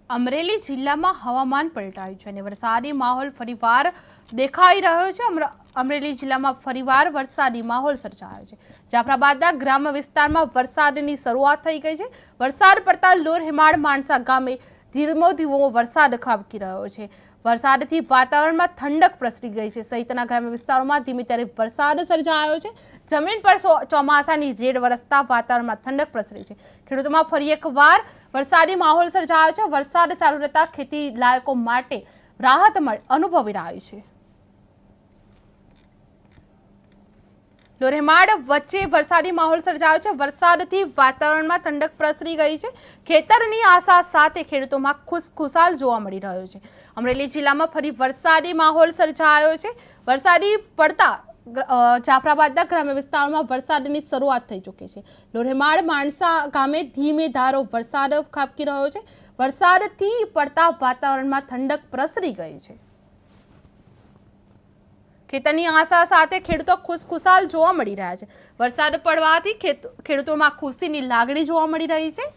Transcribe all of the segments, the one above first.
અમરેલી જિલ્લામાં હવામાન પલટાયું છે અને વરસાદી માહોલ ફરીવાર દેખાઈ રહ્યો છે। અમરેલી જિલ્લામાં ફરીવાર વરસાદી માહોલ સર્જાયો છે। જાફરાબાદના ગ્રામ્ય વિસ્તારમાં વરસાદની શરૂઆત થઈ ગઈ છે। વરસાદ પડતા લોર હેમાળ માણસા ગામે ધીમો ધીમો વરસાદ ખાબકી રહ્યો છે। વરસાદથી વાતાવરણમાં ઠંડક પ્રસરી ગઈ છે। સહિતના ગ્રામ્ય વિસ્તારોમાં ધીમે ધીમે વરસાદ સર્જાયો છે। જમીન પર ચોમાસાની રેડ વરસતા વાતાવરણમાં ઠંડક પ્રસરી છે। ખેડૂતોમાં ફરી એકવાર વરસાદી માહોલ સર્જાયો છે। વરસાદ ચાલુ રહેતા ખેતી લાયકો માટે રાહત અનુભવી રહી છે। લોરેમાડ વચ્ચે વરસાદી માહોલ સર્જાયો છે। વરસાદથી વાતાવરણમાં ઠંડક પ્રસરી ગઈ છે। ખેતરની આશા સાથે ખેડૂતોમાં ખુશખુશાલ જોવા મળી રહ્યો છે। અમરેલી જિલ્લામાં ફરી વરસાદી માહોલ સર્જાયો છે। વરસાદી પડતા જાફરાબાદના ગ્રામ્ય વિસ્તારોમાં વરસાદની શરૂઆત થઈ ચૂકી છે। લોરેમાડ માણસા ગામે ધીમે ધારો વરસાદ ખાબકી રહ્યો છે। વરસાદથી પડતા વાતાવરણમાં ઠંડક પ્રસરી ગઈ છે। ખેતરની આશા સાથે ખેડૂતો ખુશખુશાલ જોવા મળી રહ્યા છે। વરસાદ પડવાથી ખેડૂતોમાં ખુશીની લાગણી જોવા મળી રહી છે।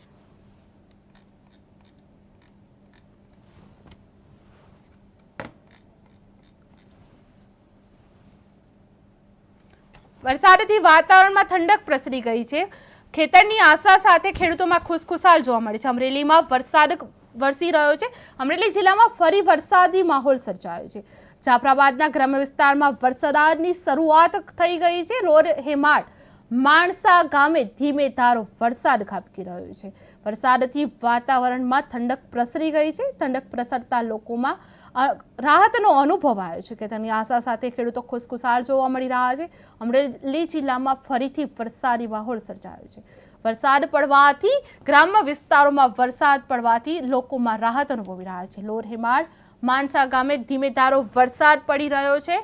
વરસાદથી વાતાવરણમાં ઠંડક પ્રસરી ગઈ છે। ખેતરની આશા સાથે ખેડૂતોમાં ખુશખુશાલ જોવા મળે છે। અમરેલીમાં વરસાદ વરસી રહ્યો છે। અમરેલી જિલ્લામાં ફરી વરસાદી માહોલ સર્જાયો છે। જાફરાબાદના ગ્રામ્ય વિસ્તારમાં વરસાદની શરૂઆત થઈ ગઈ છે। લોર હેમાળ માણસા ગામે ધીમે ધારો વરસાદ ખાબકી રહ્યો છે। વરસાદથી વાતાવરણમાં ઠંડક પ્રસરી ગઈ છે। ઠંડક પ્રસરતા લોકોમાં રાહતનો અનુભવ આવ્યો છે કે તેની આશા સાથે ખેડૂતો ખુશખુશાલ જોવા મળી રહ્યા છે। અમરેલી જિલ્લામાં ફરીથી વરસાદી માહોલ સર્જાયો છે। વરસાદ પડવાથી ગ્રામ્ય વિસ્તારોમાં વરસાદ પડવાથી લોકોમાં રાહત અનુભવી રહ્યા છે। લોર હેમાળ માણસા ગામે ધીમે ધારો વરસાદ પડી રહ્યો છે।